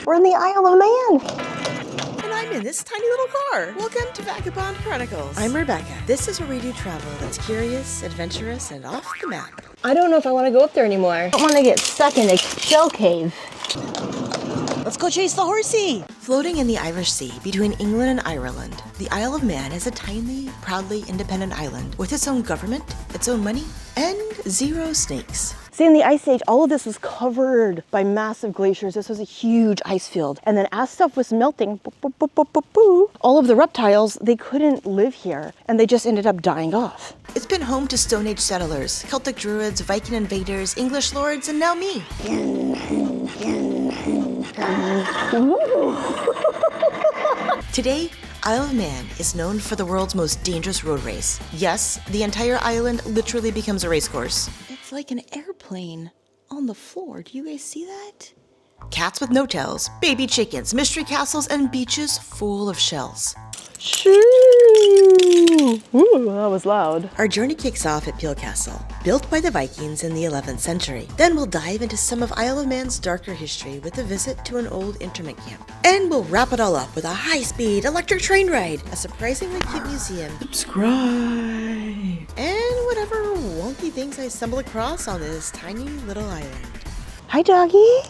We're in the Isle of Man. And I'm in this tiny little car. Welcome to Vagabond Chronicles. I'm Rebecca. This is where we do travel that's curious, adventurous, and off the map. I don't know if I want to go up there anymore. I don't want to get stuck in a shell cave. Let's go chase the horsey! Floating in the Irish Sea between England and Ireland, the Isle of Man is a tiny, proudly independent island with its own government, its own money, and 0 snakes. See, in the Ice Age, all of this was covered by massive glaciers. This was a huge ice field. And then as stuff was melting, all of the reptiles, they couldn't live here, and they just ended up dying off. It's been home to Stone Age settlers, Celtic druids, Viking invaders, English lords, and now me. Today, Isle of Man is known for the world's most dangerous road race. Yes, the entire island literally becomes a racecourse. It's like an airplane on the floor. Do you guys see that? Cats with no tails, baby chickens, mystery castles, and beaches full of shells. Shoo! Ooh, that was loud. Our journey kicks off at Peel Castle, built by the Vikings in the 11th century. Then we'll dive into some of Isle of Man's darker history with a visit to an old internment camp. And we'll wrap it all up with a high-speed electric train ride, a surprisingly cute museum. Subscribe! And whatever wonky things I stumble across on this tiny little island. Hi, doggy.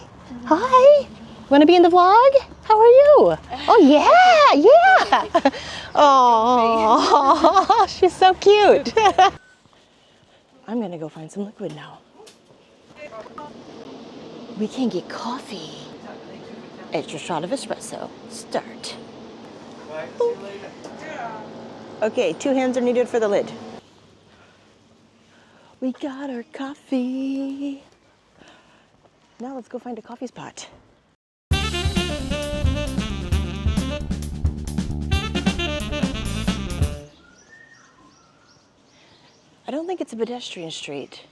Hi. Want to be in the vlog? How are you? Oh, yeah. Oh, she's so cute. I'm going to go find some liquid now. We can get coffee. Extra shot of espresso. Start. Okay, 2 hands are needed for the lid. We got our coffee. Now let's go find a coffee spot. I don't think it's a pedestrian street.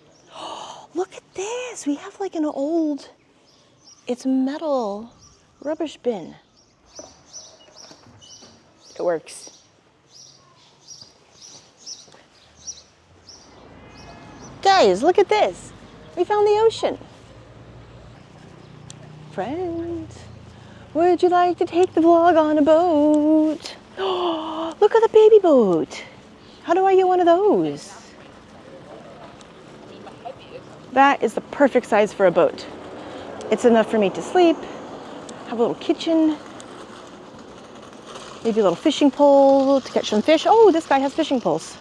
Look at this. We have like an old, it's metal rubbish bin. It works. Guys, look at this. We found the ocean. Friends, would you like to take the vlog on a boat? Oh, look at the baby boat. How do I get one of those? That is the perfect size for a boat. It's enough for me to sleep, have a little kitchen, maybe a little fishing pole to catch some fish. Oh, this guy has fishing poles.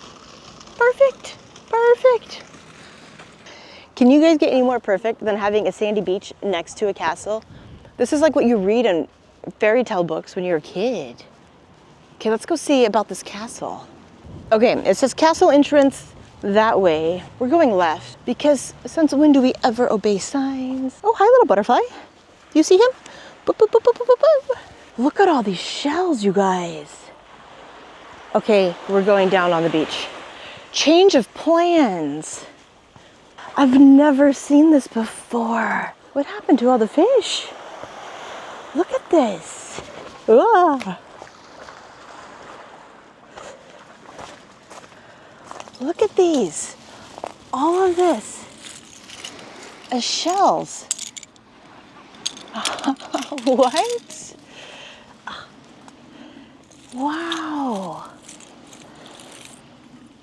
Perfect, perfect. Can you guys get any more perfect than having a sandy beach next to a castle? This is like what you read in fairy tale books when you're a kid. Okay, let's go see about this castle. Okay, it says castle entrance that way. We're going left because since when do we ever obey signs? Oh, hi, little butterfly. You see him? Boop, boop, boop, boop, boop, boop, boop. Look at all these shells, you guys. Okay, we're going down on the beach. Change of plans. I've never seen this before. What happened to all the fish? Look at this. Ah. Look at these. All of this is shells. What? Wow.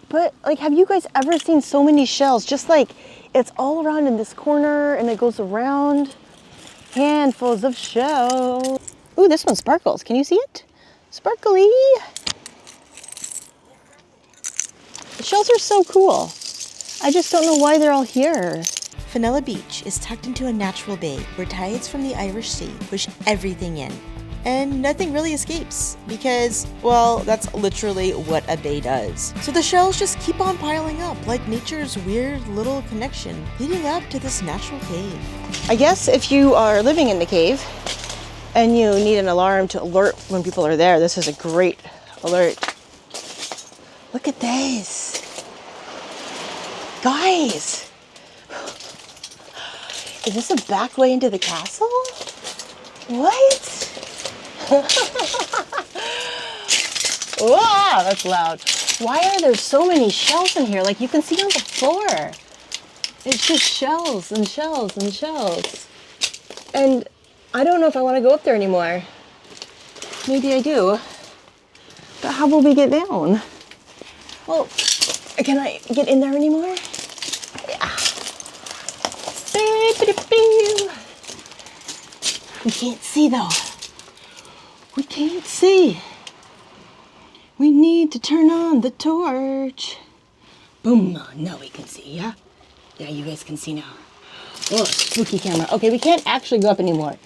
But like, have you guys ever seen so many shells? Just like, it's all around in this corner and it goes around. Handfuls of shells. Ooh, this one sparkles. Can you see it? Sparkly. The shells are so cool. I just don't know why they're all here. Fenella Beach is tucked into a natural bay where tides from the Irish Sea push everything in. And nothing really escapes because, well, that's literally what a bay does. So the shells just keep on piling up like nature's weird little connection leading up to this natural cave. I guess if you are living in the cave and you need an alarm to alert when people are there, this is a great alert. Look at this. Guys, is this a back way into the castle? What? Wow, that's loud. Why are there so many shells in here? Like you can see on the floor. It's just shells and shells and shells. And I don't know if I want to go up there anymore. Maybe I do. But how will we get down? Well, can I get in there anymore? Yeah. We can't see though. We can't see. We need to turn on the torch. Boom. Now we can see, yeah? Yeah, you guys can see now. Oh, spooky camera. Okay, we can't actually go up anymore.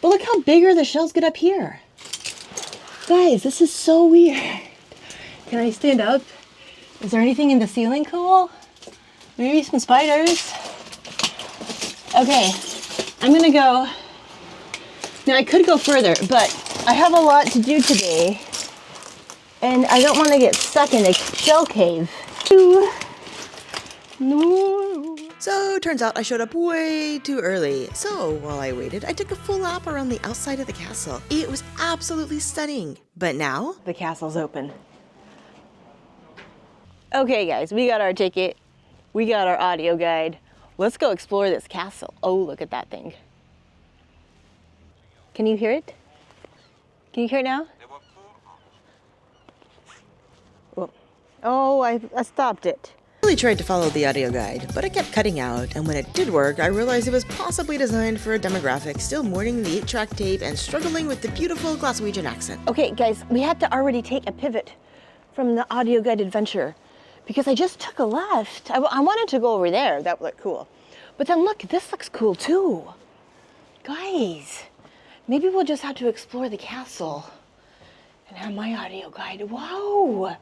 But look how bigger the shells get up here. Guys, this is so weird. Can I stand up? Is there anything in the ceiling cool? Maybe some spiders? Okay, I'm gonna go. Now I could go further, but I have a lot to do today. And I don't want to get stuck in a shell cave. No. So, turns out I showed up way too early. So, while I waited, I took a full lap around the outside of the castle. It was absolutely stunning. But now, the castle's open. Okay, guys, we got our ticket. We got our audio guide. Let's go explore this castle. Oh, look at that thing. Can you hear it? Can you hear it now? Oh, I stopped it. I really tried to follow the audio guide, but it kept cutting out, and when it did work, I realized it was possibly designed for a demographic still mourning the 8-track tape and struggling with the beautiful Glaswegian accent. Okay, guys, we had to already take a pivot from the audio guide adventure because I just took a left. I wanted to go over there. That looked cool. But then look, this looks cool too. Guys, maybe we'll just have to explore the castle and have my audio guide. Wow.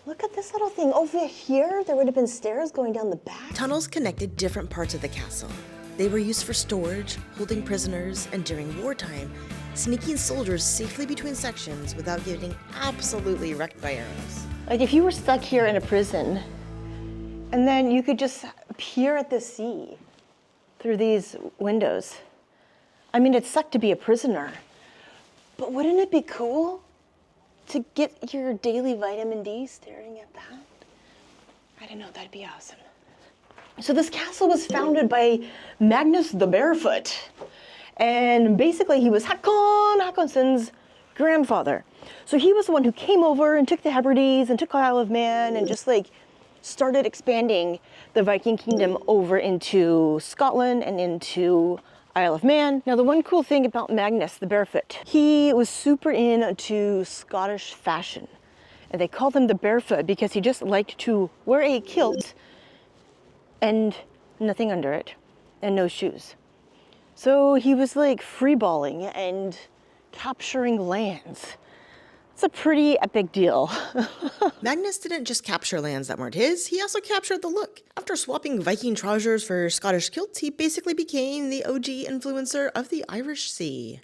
Look at this little thing. Over here, there would have been stairs going down the back. Tunnels connected different parts of the castle. They were used for storage, holding prisoners, and during wartime, sneaking soldiers safely between sections without getting absolutely wrecked by arrows. Like if you were stuck here in a prison, and then you could just peer at the sea through these windows. I mean, it sucked to be a prisoner, but wouldn't it be cool to get your daily vitamin D staring at that? I don't know, that'd be awesome. So this castle was founded by Magnus the Barefoot. And basically he was Hakon's grandfather. So he was the one who came over and took the Hebrides and took Isle of Man and just like started expanding the Viking kingdom over into Scotland and into Isle of Man. Now the one cool thing about Magnus the Barefoot, he was super into Scottish fashion. And they called him the Barefoot because he just liked to wear a kilt and nothing under it and no shoes. So he was like freeballing and capturing lands. It's a pretty epic deal. Magnus didn't just capture lands that weren't his, he also captured the look. After swapping Viking trousers for Scottish kilts, he basically became the OG influencer of the Irish Sea.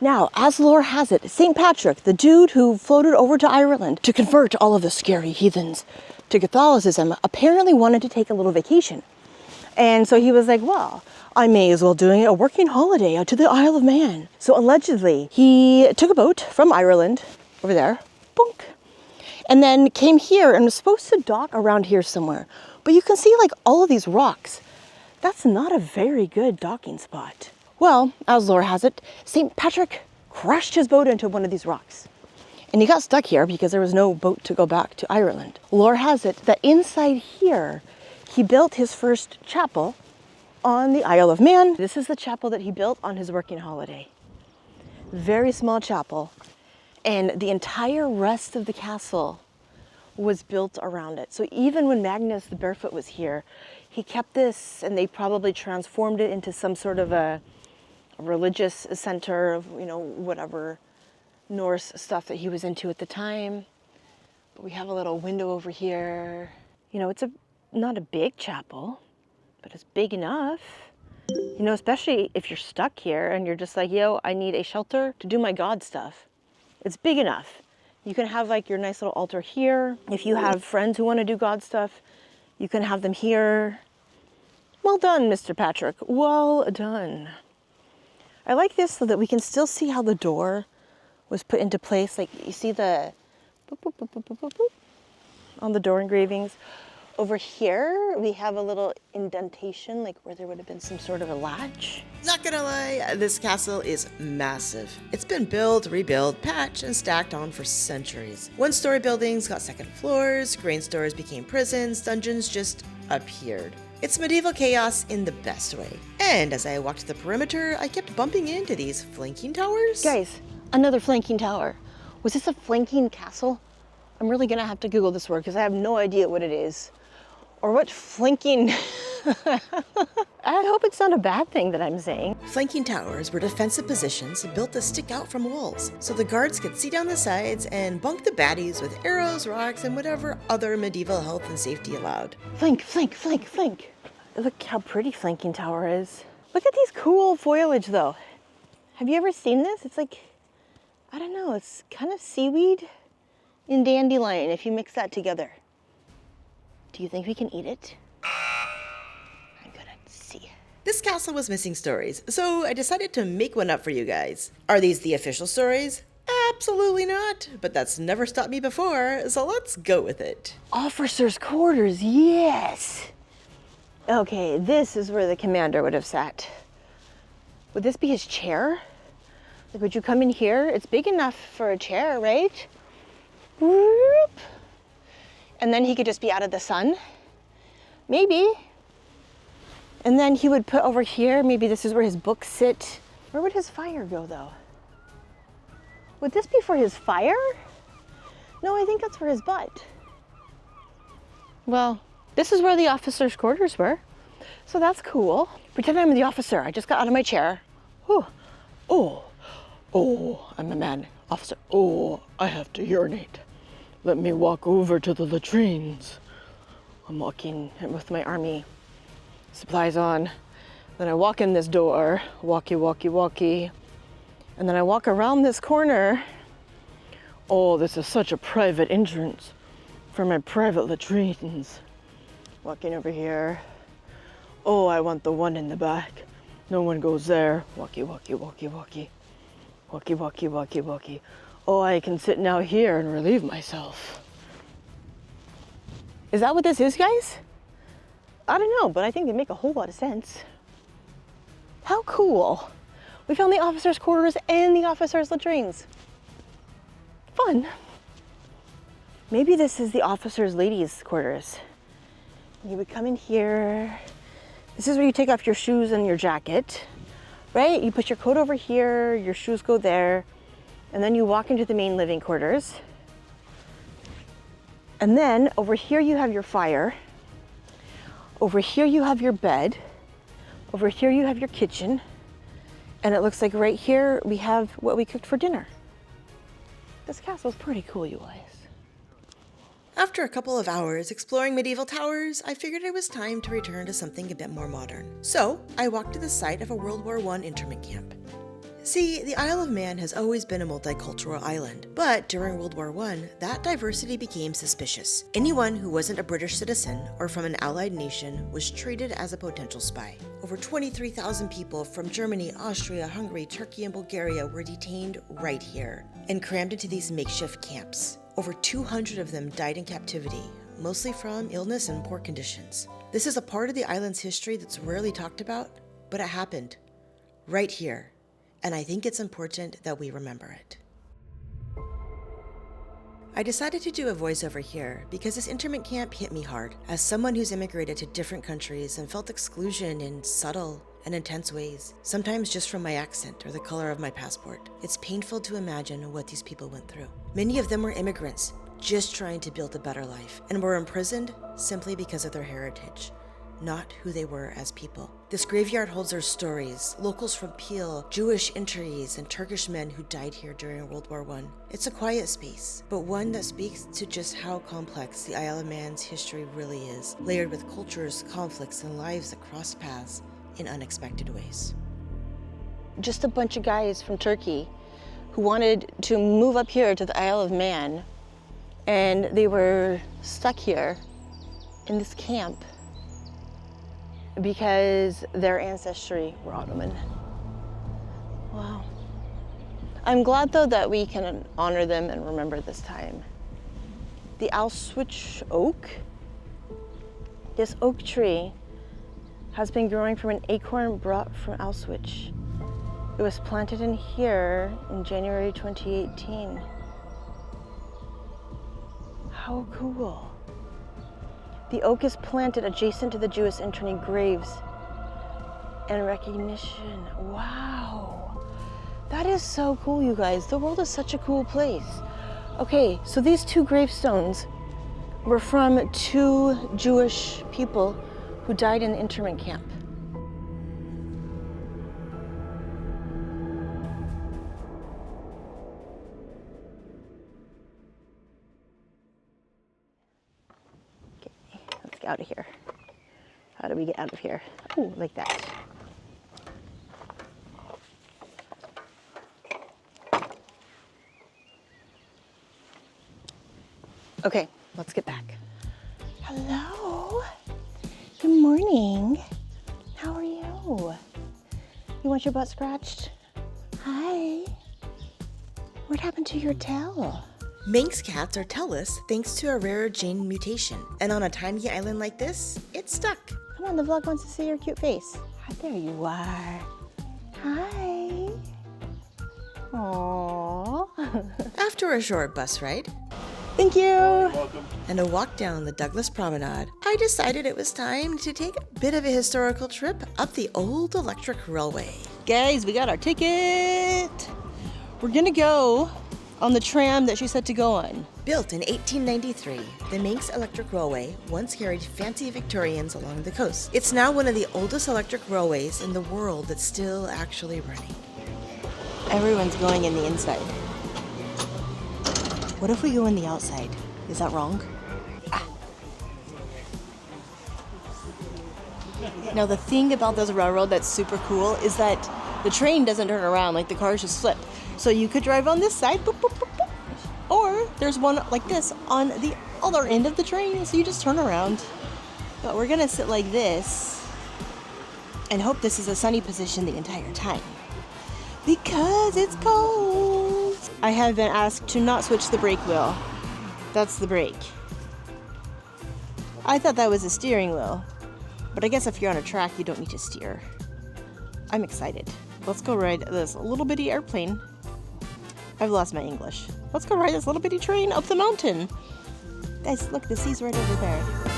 Now, as lore has it, St. Patrick, the dude who floated over to Ireland to convert all of the scary heathens to Catholicism, apparently wanted to take a little vacation. And so he was like, well, I may as well do a working holiday out to the Isle of Man. So allegedly, he took a boat from Ireland, over there, boink, and then came here and was supposed to dock around here somewhere. But you can see like all of these rocks. That's not a very good docking spot. Well, as lore has it, St. Patrick crashed his boat into one of these rocks. And he got stuck here because there was no boat to go back to Ireland. Lore has it that inside here, he built his first chapel on the Isle of Man. This is the chapel that he built on his working holiday. Very small chapel. And the entire rest of the castle was built around it. So even when Magnus the Barefoot was here, he kept this, and they probably transformed it into some sort of a religious center of, you know, whatever Norse stuff that he was into at the time. But we have a little window over here. You know, it's not a big chapel, but it's big enough. You know, especially if you're stuck here and you're just like, yo, I need a shelter to do my God stuff. It's big enough. You can have like your nice little altar here. If you have friends who want to do God stuff, you can have them here. Well done, Mr. Patrick. Well done. I like this so that we can still see how the door was put into place. Like you see the boop, boop, boop, boop, boop, boop, boop, on the door engravings. Over here, we have a little indentation, like where there would have been some sort of a latch. Not gonna lie, this castle is massive. It's been built, rebuilt, patched, and stacked on for centuries. One-story buildings got second floors, grain stores became prisons, dungeons just appeared. It's medieval chaos in the best way. And as I walked the perimeter, I kept bumping into these flanking towers. Guys, another flanking tower. Was this a flanking castle? I'm really gonna have to Google this word because I have no idea what it is. Or what flanking... I hope it's not a bad thing that I'm saying. Flanking towers were defensive positions built to stick out from walls, so the guards could see down the sides and bunk the baddies with arrows, rocks, and whatever other medieval health and safety allowed. Flank, flank, flank, flank. Look how pretty flanking tower is. Look at these cool foliage though. Have you ever seen this? It's like, I don't know, it's kind of seaweed and dandelion if you mix that together. Do you think we can eat it? I'm gonna see. This castle was missing stories, so I decided to make one up for you guys. Are these the official stories? Absolutely not, but that's never stopped me before, so let's go with it. Officers' quarters, yes! Okay, this is where the commander would have sat. Would this be his chair? Like, would you come in here? It's big enough for a chair, right? Whoop. And then he could just be out of the sun. Maybe. And then he would put over here, maybe this is where his books sit. Where would his fire go though? Would this be for his fire? No, I think that's for his butt. Well, this is where the officers' quarters were. So that's cool. Pretend I'm the officer. I just got out of my chair. Oh, I'm a man. Officer. Oh, I have to urinate. Let me walk over to the latrines. I'm walking with my army supplies on. Then I walk in this door, walkie, and then I walk around this corner. Oh, this is such a private entrance for my private latrines. Walking over here. Oh, I want the one in the back. No one goes there. Walkie. Oh, I can sit now here and relieve myself. Is that what this is, guys? I don't know, but I think they make a whole lot of sense. How cool. We found the officers' quarters and the officers' latrines. Fun. Maybe this is the officers' ladies' quarters. You would come in here. This is where you take off your shoes and your jacket, right? You put your coat over here, your shoes go there, and then you walk into the main living quarters. And then over here you have your fire. Over here you have your bed. Over here you have your kitchen. And it looks like right here we have what we cooked for dinner. This castle's pretty cool, you guys. After a couple of hours exploring medieval towers, I figured it was time to return to something a bit more modern. So, I walked to the site of a World War I internment camp. See, the Isle of Man has always been a multicultural island, but during World War I, that diversity became suspicious. Anyone who wasn't a British citizen or from an allied nation was treated as a potential spy. Over 23,000 people from Germany, Austria, Hungary, Turkey, and Bulgaria were detained right here and crammed into these makeshift camps. Over 200 of them died in captivity, mostly from illness and poor conditions. This is a part of the island's history that's rarely talked about, but it happened right here. And I think it's important that we remember it. I decided to do a voiceover here because this internment camp hit me hard. As someone who's immigrated to different countries and felt exclusion in subtle and intense ways, sometimes just from my accent or the color of my passport, it's painful to imagine what these people went through. Many of them were immigrants, just trying to build a better life, and were imprisoned simply because of their heritage, not who they were as people. This graveyard holds their stories, locals from Peel, Jewish internees, and Turkish men who died here during World War I. It's a quiet space, but one that speaks to just how complex the Isle of Man's history really is, layered with cultures, conflicts, and lives that crossed paths in unexpected ways. Just a bunch of guys from Turkey who wanted to move up here to the Isle of Man, and they were stuck here in this camp because their ancestry were Ottoman. Wow. I'm glad though that we can honor them and remember this time. The Auschwitz oak This oak tree has been growing from an acorn brought from Auschwitz. It was planted in here in January 2018. How cool. The oak is planted adjacent to the Jewish internee graves in recognition. Wow. That is so cool, you guys. The world is such a cool place. Okay, so these two gravestones were from two Jewish people who died in the internment camp. Okay, let's get out of here. How do we get out of here? Oh, like that. Okay, let's get back. Hello. Good morning. How are you? You want your butt scratched? Hi. What happened to your tail? Manx cats are tailless thanks to a rare gene mutation. And on a tiny island like this, it's stuck. Come on, the vlog wants to see your cute face. Ah, there you are. Hi. Aww. After a short bus ride, Thank you. Welcome. and a walk down the Douglas Promenade, I decided it was time to take a bit of a historical trip up the old electric railway. Guys, we got our ticket. We're gonna go on the tram that she said to go on. Built in 1893, the Manx Electric Railway once carried fancy Victorians along the coast. It's now one of the oldest electric railways in the world that's still actually running. Everyone's going in the inside. What if we go in the outside? Is that wrong? Ah. Now the thing about this railroad that's super cool is that the train doesn't turn around, like the cars just flip. So you could drive on this side, boop, boop, boop, boop. Or there's one like this on the other end of the train, so you just turn around. But we're gonna sit like this and hope this is a sunny position the entire time, because it's cold. I have been asked to not switch the brake wheel. That's the brake. I thought that was a steering wheel, but I guess if you're on a track, you don't need to steer. I'm excited. Let's go ride this little bitty airplane. I've lost my English. Let's go ride this little bitty train up the mountain. Guys, look, the sea's right over there.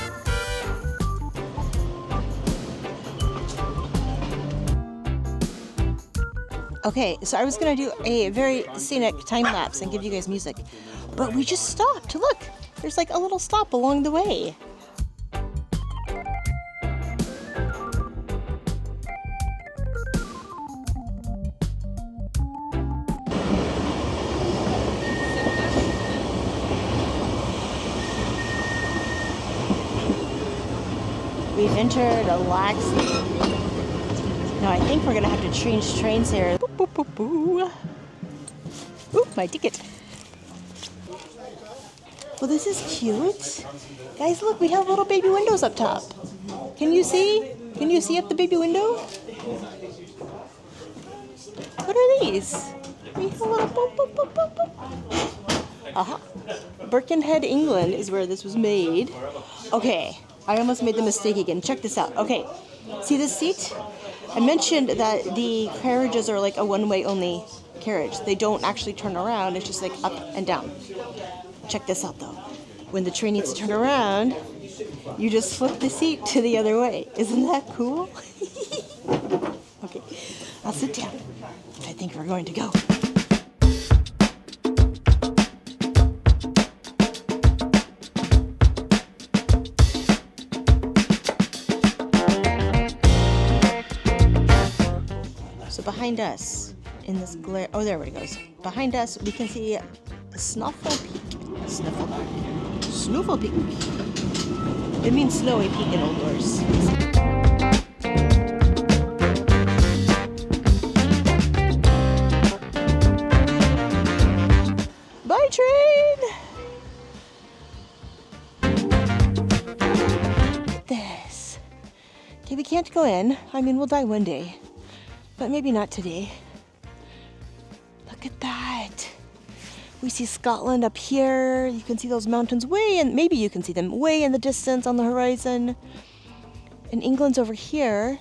Okay, so I was gonna do a very scenic time lapse and give you guys music, but we just stopped. Look, there's like a little stop along the way. We've entered Alaxi. Now I think we're gonna have to change trains here. Boop, boop, boop, boo. Ooh, my ticket. Well, this is cute. Guys, look, we have little baby windows up top. Can you see? Can you see up the baby window? What are these? We have a little boop, boop, boop, boop, boop. Uh-huh. Birkenhead, England is where this was made. Okay, I almost made the mistake again. Check this out. Okay, see this seat? I mentioned that the carriages are like a one-way only carriage. They don't actually turn around. It's just like up and down. Check this out though. When the train needs to turn around, you just flip the seat to the other way. Isn't that cool? Okay, I'll sit down. I think we're going to go. So behind us, in this glare, oh, there it goes. Behind us, we can see Snuffle Peak. Snuffle Peak. It means snowy peak in Old Norse. Bye, train! Look at this. Okay, we can't go in. I mean, we'll die one day. But maybe not today. Look at that. We see Scotland up here. You can see those mountains way in, maybe you can see them way in the distance on the horizon. and England's over here.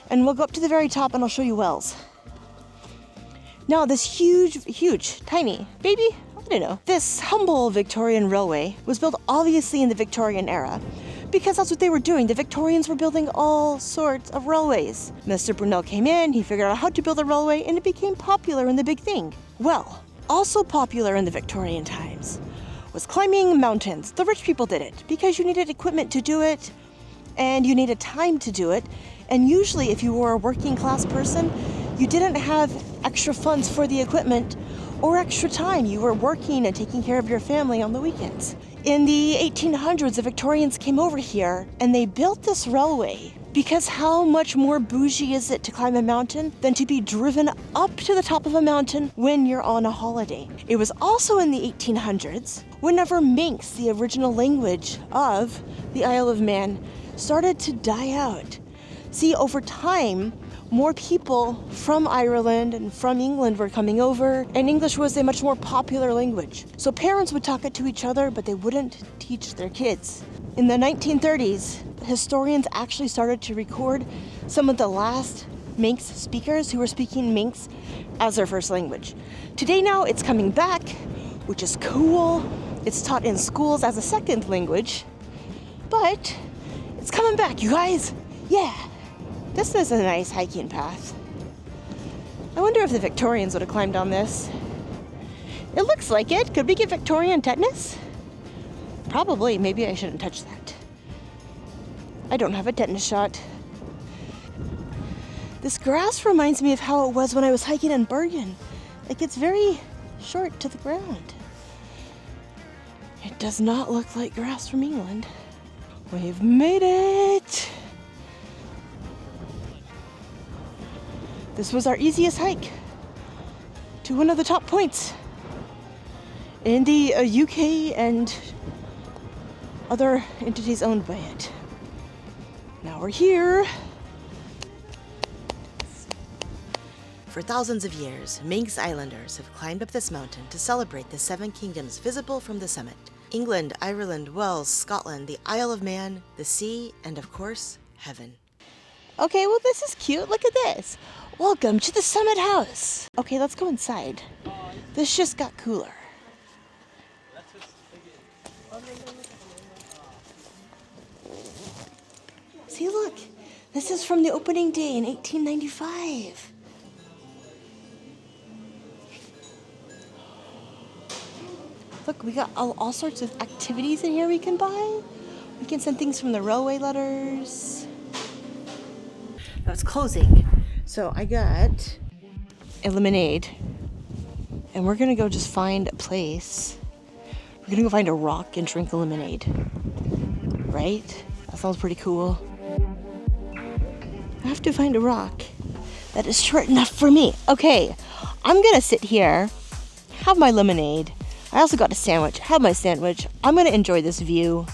And we'll go up to the very top and I'll show you Wells. Now this huge, tiny, baby, I don't know. This humble Victorian railway was built obviously in the Victorian era because that's what they were doing. The Victorians were building all sorts of railways. Mr. Brunel came in, he figured out how to build a railway, and it became popular and the big thing. Well, also popular in the Victorian times was climbing mountains. The rich people did it because you needed equipment to do it and you needed time to do it. And usually if you were a working class person, you didn't have extra funds for the equipment or extra time. You were working and taking care of your family on the weekends. In the 1800s, the Victorians came over here and they built this railway because how much more bougie is it to climb a mountain than to be driven up to the top of a mountain when you're on a holiday? It was also in the 1800s whenever Manx, the original language of the Isle of Man, started to die out. See, over time, more people from Ireland and from England were coming over, and English was a much more popular language. So parents would talk it to each other, but they wouldn't teach their kids. In the 1930s, historians actually started to record some of the last Manx speakers who were speaking Manx as their first language. Today now, it's coming back, which is cool. It's taught in schools as a second language, but it's coming back, you guys. Yeah. This is a nice hiking path. I wonder if the Victorians would have climbed on this. It looks like it. Could we get Victorian tetanus? Probably. Maybe I shouldn't touch that. I don't have a tetanus shot. This grass reminds me of how it was when I was hiking in Bergen. Like, it's very short to the ground. It does not look like grass from England. We've made it! This was our easiest hike to one of the top points in the UK and other entities owned by it. Now we're here. For thousands of years, Manx Islanders have climbed up this mountain to celebrate the 7 kingdoms visible from the summit. England, Ireland, Wales, Scotland, the Isle of Man, the sea, and of course, heaven. Okay, well this is cute. Look at this. Welcome to the Summit House. Okay, let's go inside. This just got cooler. See, look. This is from the opening day in 1895. Look, we got all sorts of activities in here we can buy. We can send things from the railway letters. Now it's closing. So I got a lemonade, and we're gonna go just find a place. We're gonna go find a rock and drink a lemonade, right? That sounds pretty cool. I have to find a rock that is short enough for me. Okay, I'm gonna sit here, have my lemonade. I also got a sandwich, have my sandwich. I'm gonna enjoy this view.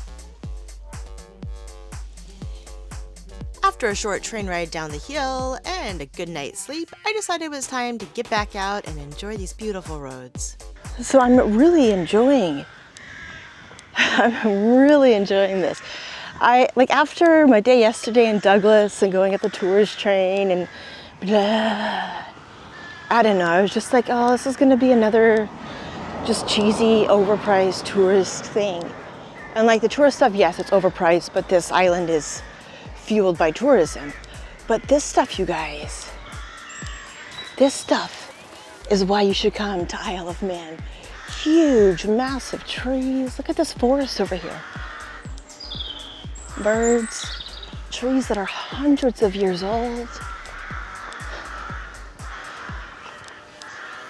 After a short train ride down the hill and a good night's sleep, I decided it was time to get back out and enjoy these beautiful roads. So I'm really enjoying this. After my day yesterday in Douglas and going at the tourist train and blah, I don't know, I was just like, oh, this is gonna be another just cheesy, overpriced tourist thing. And like the tourist stuff, yes, it's overpriced, but this island is fueled by tourism. But this stuff, you guys, this stuff is why you should come to Isle of Man. Huge, massive trees. Look at this forest over here. Birds, trees that are hundreds of years old.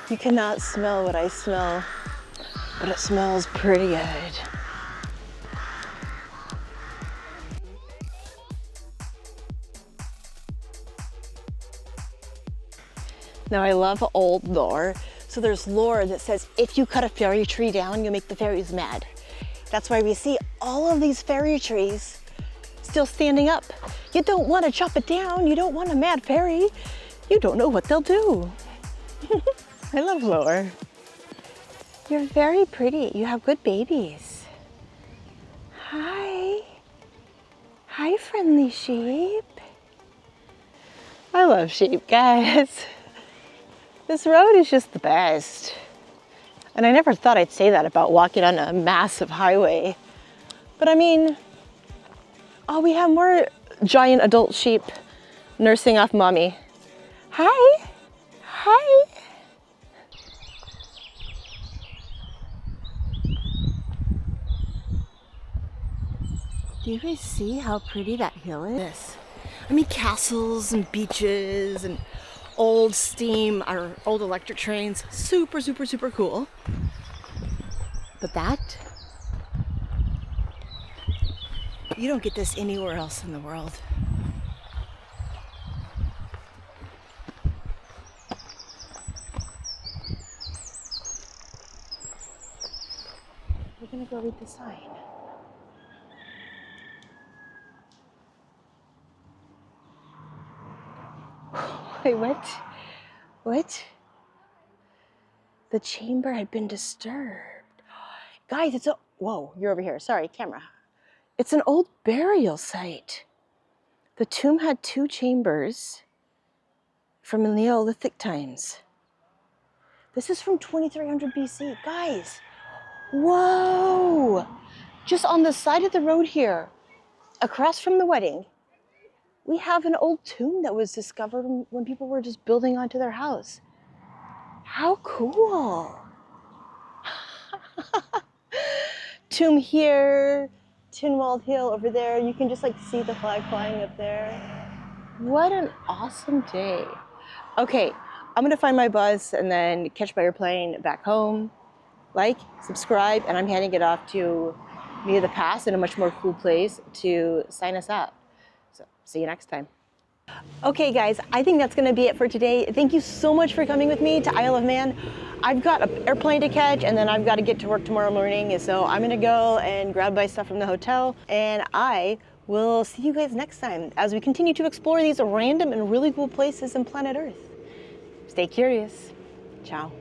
You cannot smell what I smell, but it smells pretty good. Now I love old lore. So there's lore that says if you cut a fairy tree down, you'll make the fairies mad. That's why we see all of these fairy trees still standing up. You don't want to chop it down. You don't want a mad fairy. You don't know what they'll do. I love lore. You're very pretty. You have good babies. Hi. Hi, friendly sheep. I love sheep, guys. This road is just the best. And I never thought I'd say that about walking on a massive highway. But I mean, oh, we have more giant adult sheep nursing off mommy. Hi. Hi. Do you guys see how pretty that hill is? I mean, castles and beaches and old steam or old electric trains. Super, super, super cool. But that, you don't get this anywhere else in the world. We're gonna go read the sign. Wait, what? What? The chamber had been disturbed. Guys, it's a, whoa, you're over here. Sorry, camera. It's an old burial site. The tomb had 2 chambers from the Neolithic times. This is from 2300 BC. Guys, whoa! Just on the side of the road here, across from the wedding, we have an old tomb that was discovered when people were just building onto their house. How cool! Tomb here, Tynwald Hill over there. You can just like see the flag flying up there. What an awesome day. Okay, I'm gonna find my bus and then catch my airplane back home. Like, subscribe, and I'm handing it off to me of the past in a much more cool place to sign us out. So, see you next time. Okay guys, I think that's gonna be it for today. Thank you so much for coming with me to Isle of Man. I've got an airplane to catch and then I've got to get to work tomorrow morning. So I'm gonna go and grab my stuff from the hotel, and I will see you guys next time as we continue to explore these random and really cool places on planet Earth. Stay curious. Ciao.